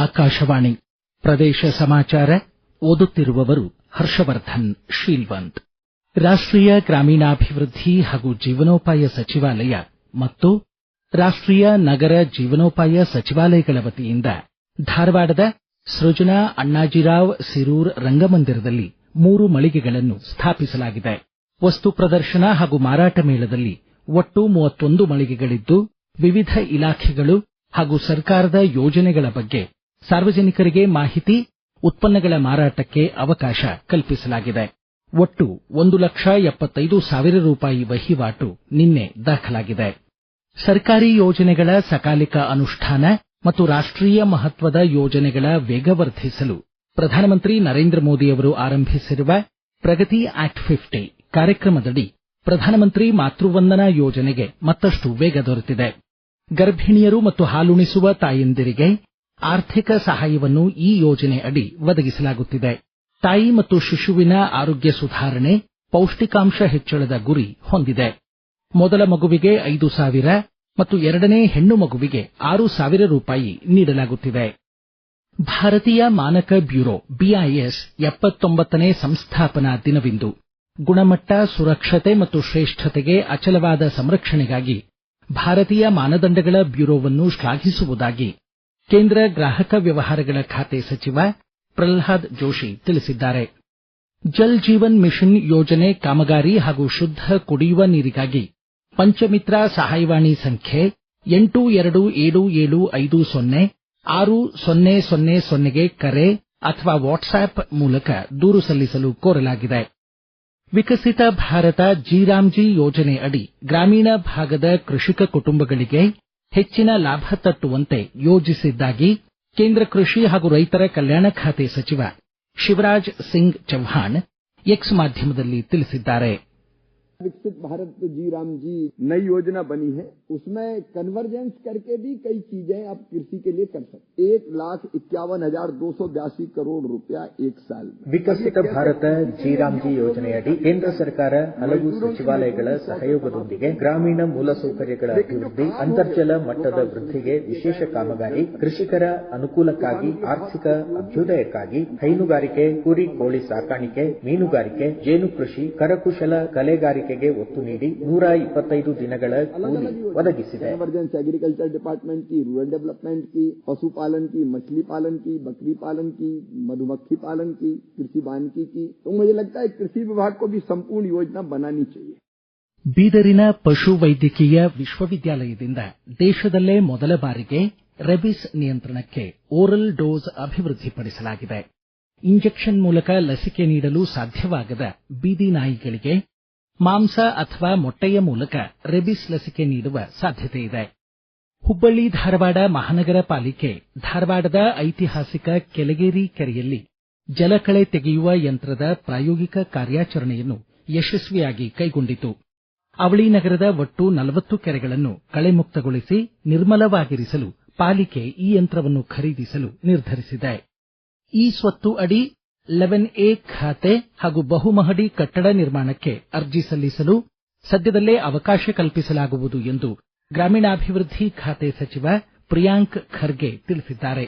ಆಕಾಶವಾಣಿ ಪ್ರದೇಶ ಸಮಾಚಾರ ಓದುತ್ತಿರುವವರು ಹರ್ಷವರ್ಧನ್ ಶೀಲ್ವಂತ್. ರಾಷ್ಟ್ರೀಯ ಗ್ರಾಮೀಣಾಭಿವೃದ್ಧಿ ಹಾಗೂ ಜೀವನೋಪಾಯ ಸಚಿವಾಲಯ ಮತ್ತು ರಾಷ್ಟ್ರೀಯ ನಗರ ಜೀವನೋಪಾಯ ಸಚಿವಾಲಯಗಳ ವತಿಯಿಂದ ಧಾರವಾಡದ ಸೃಜನಾ ಅಣ್ಣಾಜಿರಾವ್ ಸಿರೂರ್ ರಂಗಮಂದಿರದಲ್ಲಿ 3 ಮಳಿಗೆಗಳನ್ನು ಸ್ಥಾಪಿಸಲಾಗಿದೆ. ವಸ್ತು ಪ್ರದರ್ಶನ ಹಾಗೂ ಮಾರಾಟ ಮೇಳದಲ್ಲಿ ಒಟ್ಟು 31 ಮಳಿಗೆಗಳಿದ್ದು, ವಿವಿಧ ಇಲಾಖೆಗಳು ಹಾಗೂ ಸರ್ಕಾರದ ಯೋಜನೆಗಳ ಬಗ್ಗೆ ಸಾರ್ವಜನಿಕರಿಗೆ ಮಾಹಿತಿ, ಉತ್ಪನ್ನಗಳ ಮಾರಾಟಕ್ಕೆ ಅವಕಾಶ ಕಲ್ಪಿಸಲಾಗಿದೆ. ಒಟ್ಟು 1,75,000 ರೂಪಾಯಿ ವಹಿವಾಟು ನಿನ್ನೆ ದಾಖಲಾಗಿದೆ. ಸರ್ಕಾರಿ ಯೋಜನೆಗಳ ಸಕಾಲಿಕ ಅನುಷ್ಠಾನ ಮತ್ತು ರಾಷ್ಟ್ರೀಯ ಮಹತ್ವದ ಯೋಜನೆಗಳ ವೇಗವರ್ಧಿಸಲು ಪ್ರಧಾನಮಂತ್ರಿ ನರೇಂದ್ರ ಮೋದಿ ಅವರು ಆರಂಭಿಸಿರುವ ಪ್ರಗತಿ ಆಕ್ಟ್ 50 ಕಾರ್ಯಕ್ರಮದಡಿ ಪ್ರಧಾನಮಂತ್ರಿ ಮಾತೃವಂದನಾ ಯೋಜನೆಗೆ ಮತ್ತಷ್ಟು ವೇಗ ದೊರೆತಿದೆ. ಗರ್ಭಿಣಿಯರು ಮತ್ತು ಹಾಲುಣಿಸುವ ತಾಯಂದಿರಿಗೆ ಆರ್ಥಿಕ ಸಹಾಯವನ್ನು ಈ ಯೋಜನೆ ಅಡಿ ಒದಗಿಸಲಾಗುತ್ತಿದೆ. ತಾಯಿ ಮತ್ತು ಶಿಶುವಿನ ಆರೋಗ್ಯ ಸುಧಾರಣೆ, ಪೌಷ್ಟಿಕಾಂಶ ಹೆಚ್ಚಳದ ಗುರಿ ಹೊಂದಿದೆ. ಮೊದಲ ಮಗುವಿಗೆ 5,000 ಮತ್ತು ಎರಡನೇ ಹೆಣ್ಣು ಮಗುವಿಗೆ 6,000 ರೂಪಾಯಿ ನೀಡಲಾಗುತ್ತಿದೆ. ಭಾರತೀಯ ಮಾನಕ ಬ್ಯೂರೋ BIS 79ನೇ ಸಂಸ್ಥಾಪನಾ ದಿನವಿಂದು ಗುಣಮಟ್ಟ, ಸುರಕ್ಷತೆ ಮತ್ತು ಶ್ರೇಷ್ಠತೆಗೆ ಅಚಲವಾದ ಸಂರಕ್ಷಣೆಗಾಗಿ ಭಾರತೀಯ ಮಾನದಂಡಗಳ ಬ್ಯೂರೋವನ್ನು ಶ್ಲಾಘಿಸುವುದಾಗಿ ಕೇಂದ್ರ ಗ್ರಾಹಕ ವ್ಯವಹಾರಗಳ ಖಾತೆ ಸಚಿವ ಪ್ರಹ್ಲಾದ್ ಜೋಶಿ ತಿಳಿಸಿದ್ದಾರೆ. ಜಲ್ ಜೀವನ್ ಮಿಷನ್ ಯೋಜನೆ ಕಾಮಗಾರಿ ಹಾಗೂ ಶುದ್ಧ ಕುಡಿಯುವ ನೀರಿಗಾಗಿ ಪಂಚಮಿತ್ರ ಸಹಾಯವಾಣಿ ಸಂಖ್ಯೆ 8277506000ಗೆ ಕರೆ ಅಥವಾ ವಾಟ್ಸ್ಆಪ್ ಮೂಲಕ ದೂರು ಸಲ್ಲಿಸಲು ಕೋರಲಾಗಿದೆ. ವಿಕಸಿತ ಭಾರತ ಜಿ ಯೋಜನೆ ಅಡಿ ಗ್ರಾಮೀಣ ಭಾಗದ ಕೃಷಿಕ ಕುಟುಂಬಗಳಿಗೆ ಹೆಚ್ಚಿನ ಲಾಭ ತಟ್ಟುವಂತೆ ಯೋಜಿಸಿದ್ದಾಗಿ ಕೇಂದ್ರ ಕೃಷಿ ಹಾಗೂ ರೈತರ ಕಲ್ಯಾಣ ಖಾತೆ ಸಚಿವ ಶಿವರಾಜ್ ಸಿಂಗ್ ಚೌಹಾಣ್ ಎಕ್ಸ್ ಮಾಧ್ಯಮದಲ್ಲಿ ತಿಳಿಸಿದ್ದಾರೆ. विकसित भारत जी राम जी नई योजना बनी है, उसमें कन्वर्जेंस करके भी कई चीजें आप कृषि के लिए कर सकते. 1,51,282 करोड़ रुपया एक साल में. ವಿಕಸಿತ ಭಾರತ ಜಿ ಯೋಜನೆಯಡಿ ಕೇಂದ್ರ ಸರ್ಕಾರ ಹಲವು ಸಚಿವಾಲಯಗಳ ಸಹಯೋಗದೊಂದಿಗೆ ಗ್ರಾಮೀಣ ಮೂಲಸೌಕರ್ಯಗಳ ಅಭಿವೃದ್ಧಿ, ಅಂತರ್ಜಲ ಮಟ್ಟದ ವೃದ್ಧಿಗೆ ವಿಶೇಷ ಕಾಮಗಾರಿ, ಕೃಷಿಕರ ಅನುಕೂಲಕ್ಕಾಗಿ, ಆರ್ಥಿಕ ಅಭ್ಯುದಯಕ್ಕಾಗಿ ಹೈನುಗಾರಿಕೆ, ಕುರಿ ಕೋಳಿ ಸಾಕಾಣಿಕೆ, ಮೀನುಗಾರಿಕೆ, ಜೇನು ಕೃಷಿ, ಕರಕುಶಲ ಕಲೆಗಾರಿಕೆ ಒತ್ತು ನೀಡಿ 125 ದಿನಗಳ ಕೂಲಿ ಒದಗಿಸಿದೆ. एग्रीकल्चर डिपार्टमेंट की, रूरल डेवलपमेंट की, पशुपालन की, मछली पालन की, बकरी पालन की, मधुमक्खी पालन की, कृषि वानिकी की. तो मुझे लगता है कृषि विभाग को भी संपूर्ण योजना बनानी चाहिए. ಬೀದರಿನ ಪಶು ವೈದ್ಯಕೀಯ ವಿಶ್ವವಿದ್ಯಾಲಯದಿಂದ ದೇಶದಲ್ಲೇ ಮೊದಲ ಬಾರಿಗೆ ರೆಬಿಸ್ ನಿಯಂತ್ರಣಕ್ಕೆ ಓರಲ್ ಡೋಸ್ ಅಭಿವೃದ್ಧಿಪಡಿಸಲಾಗಿದೆ. ಇಂಜೆಕ್ಷನ್ ಮೂಲಕ ಲಸಿಕೆ ನೀಡಲು ಸಾಧ್ಯವಾಗದ ಬೀದಿ ನಾಯಿಗಳಿಗೆ ಮಾಂಸ ಅಥವಾ ಮೊಟ್ಟೆಯ ಮೂಲಕ ರೆಬಿಸ್ ಲಸಿಕೆ ನೀಡುವ ಸಾಧ್ಯತೆಯಿದೆ. ಹುಬ್ಬಳ್ಳಿ ಧಾರವಾಡ ಮಹಾನಗರ ಪಾಲಿಕೆ ಧಾರವಾಡದ ಐತಿಹಾಸಿಕ ಕೆಳಗೇರಿ ಕೆರೆಯಲ್ಲಿ ಜಲಕಳೆ ತೆಗೆಯುವ ಯಂತ್ರದ ಪ್ರಾಯೋಗಿಕ ಕಾರ್ಯಾಚರಣೆಯನ್ನು ಯಶಸ್ವಿಯಾಗಿ ಕೈಗೊಂಡಿತು. ಅವಳಿ ನಗರದ ಒಟ್ಟು 40 ಕೆರೆಗಳನ್ನು ಕಳೆಮುಕ್ತಗೊಳಿಸಿ ನಿರ್ಮಲವಾಗಿರಿಸಲು ಪಾಲಿಕೆ ಈ ಯಂತ್ರವನ್ನು ಖರೀದಿಸಲು ನಿರ್ಧರಿಸಿದೆ. ಈ ಸ್ವತ್ತು ಅಡಿ 11A ಖಾತೆ ಹಾಗೂ ಬಹುಮಹಡಿ ಕಟ್ಟಡ ನಿರ್ಮಾಣಕ್ಕೆ ಅರ್ಜಿ ಸಲ್ಲಿಸಲು ಸದ್ಯದಲ್ಲೇ ಅವಕಾಶ ಕಲ್ಪಿಸಲಾಗುವುದು ಎಂದು ಗ್ರಾಮೀಣಾಭಿವೃದ್ಧಿ ಖಾತೆ ಸಚಿವ ಪ್ರಿಯಾಂಕ್ ಖರ್ಗೆ ತಿಳಿಸಿದ್ದಾರೆ.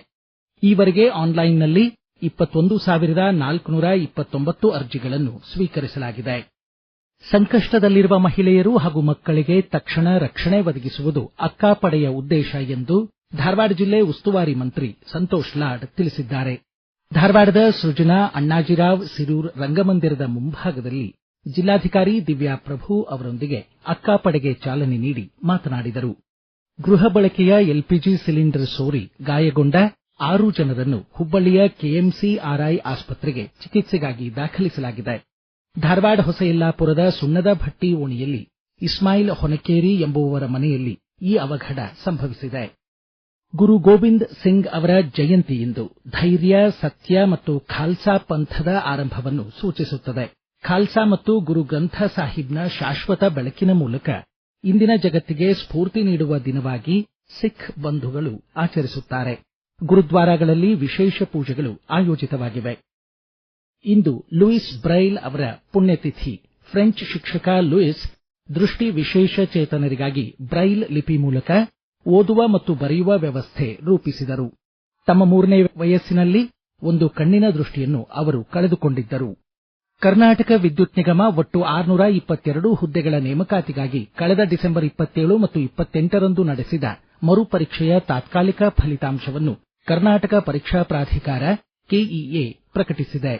ಈವರೆಗೆ ಆನ್ಲೈನ್ನಲ್ಲಿ 21,429 ಅರ್ಜಿಗಳನ್ನು ಸ್ವೀಕರಿಸಲಾಗಿದೆ. ಸಂಕಷ್ಟದಲ್ಲಿರುವ ಮಹಿಳೆಯರು ಹಾಗೂ ಮಕ್ಕಳಿಗೆ ತಕ್ಷಣ ರಕ್ಷಣೆ ಒದಗಿಸುವುದು ಅಕ್ಕಾಪಡೆಯ ಉದ್ದೇಶ ಎಂದು ಧಾರವಾಡ ಜಿಲ್ಲೆ ಉಸ್ತುವಾರಿ ಮಂತ್ರಿ ಸಂತೋಷ್ ಲಾಡ್ ತಿಳಿಸಿದ್ದಾರೆ. ಧಾರವಾಡದ ಸೃಜನಾ ಅಣ್ಣಾಜಿರಾವ್ ಸಿರೂರ್ ರಂಗಮಂದಿರದ ಮುಂಭಾಗದಲ್ಲಿ ಜಿಲ್ಲಾಧಿಕಾರಿ ದಿವ್ಯಾ ಪ್ರಭು ಅವರೊಂದಿಗೆ ಅಕ್ಕಾಪಡೆಗೆ ಚಾಲನೆ ನೀಡಿ ಮಾತನಾಡಿದರು. ಗೃಹ ಬಳಕೆಯ LPG ಸಿಲಿಂಡರ್ ಸೋರಿ ಗಾಯಗೊಂಡ 6 ಜನರನ್ನು ಹುಬ್ಬಳ್ಳಿಯ KMCRI ಆಸ್ಪತ್ರೆಗೆ ಚಿಕಿತ್ಸೆಗಾಗಿ ದಾಖಲಿಸಲಾಗಿದೆ. ಧಾರವಾಡ ಹೊಸಯಲ್ಲಾಪುರದ ಸುಣ್ಣದ ಭಟ್ಟಿ ಓಣಿಯಲ್ಲಿ ಇಸ್ಮಾಯಿಲ್ ಹೊನಕೇರಿ ಎಂಬುವವರ ಮನೆಯಲ್ಲಿ ಈ ಅವಘಡ ಸಂಭವಿಸಿದೆ. ಗುರು ಗೋವಿಂದ್ ಸಿಂಗ್ ಅವರ ಜಯಂತಿಯಿಂದ ಧೈರ್ಯ, ಸತ್ಯ ಮತ್ತು ಖಾಲ್ಸಾ ಪಂಥದ ಆರಂಭವನ್ನು ಸೂಚಿಸುತ್ತದೆ. ಖಾಲ್ಸಾ ಮತ್ತು ಗುರು ಗ್ರಂಥ ಸಾಹಿಬ್ನ ಶಾಶ್ವತ ಬೆಳಕಿನ ಮೂಲಕ ಇಂದಿನ ಜಗತ್ತಿಗೆ ಸ್ಫೂರ್ತಿ ನೀಡುವ ದಿನವಾಗಿ ಸಿಖ್ ಬಂಧುಗಳು ಆಚರಿಸುತ್ತಾರೆ. ಗುರುದ್ವಾರಗಳಲ್ಲಿ ವಿಶೇಷ ಪೂಜೆಗಳು ಆಯೋಜಿತವಾಗಿವೆ. ಇಂದು ಲೂಯಿಸ್ ಬ್ರೈಲ್ ಅವರ ಪುಣ್ಯತಿಥಿ. ಫ್ರೆಂಚ್ ಶಿಕ್ಷಕ ಲೂಯಿಸ್ ದೃಷ್ಟಿ ವಿಶೇಷ ಚೇತನರಿಗಾಗಿ ಬ್ರೈಲ್ ಲಿಪಿ ಮೂಲಕ ಓದುವ ಮತ್ತು ಬರೆಯುವ ವ್ಯವಸ್ಥೆ ರೂಪಿಸಿದರು. ತಮ್ಮ 3ನೇ ವಯಸ್ಸಿನಲ್ಲಿ ಒಂದು ಕಣ್ಣಿನ ದೃಷ್ಟಿಯನ್ನು ಅವರು ಕಳೆದುಕೊಂಡಿದ್ದರು. ಕರ್ನಾಟಕ ವಿದ್ಯುತ್ ನಿಗಮ ಒಟ್ಟು 622 ಹುದ್ದೆಗಳ ನೇಮಕಾತಿಗಾಗಿ ಕಳೆದ ಡಿಸೆಂಬರ್ 27 ಮತ್ತು 28ರಂದು ನಡೆಸಿದ ಮರುಪರೀಕ್ಷೆಯ ತಾತ್ಕಾಲಿಕ ಫಲಿತಾಂಶವನ್ನು ಕರ್ನಾಟಕ ಪರೀಕ್ಷಾ ಪ್ರಾಧಿಕಾರ ಕೆಇಎ ಪ್ರಕಟಿಸಿದೆ.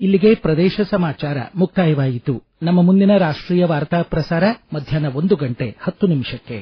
ಇಲ್ಲಿಗೆ ಪ್ರದೇಶ ಸಮಾಚಾರ ಮುಕ್ತಾಯವಾಯಿತು. ನಮ್ಮ ಮುಂದಿನ ರಾಷ್ಟ್ರೀಯ ವಾರ್ತಾ ಪ್ರಸಾರ ಮಧ್ಯಾಹ್ನ 1:10 ನಿಮಿಷಕ್ಕೆ.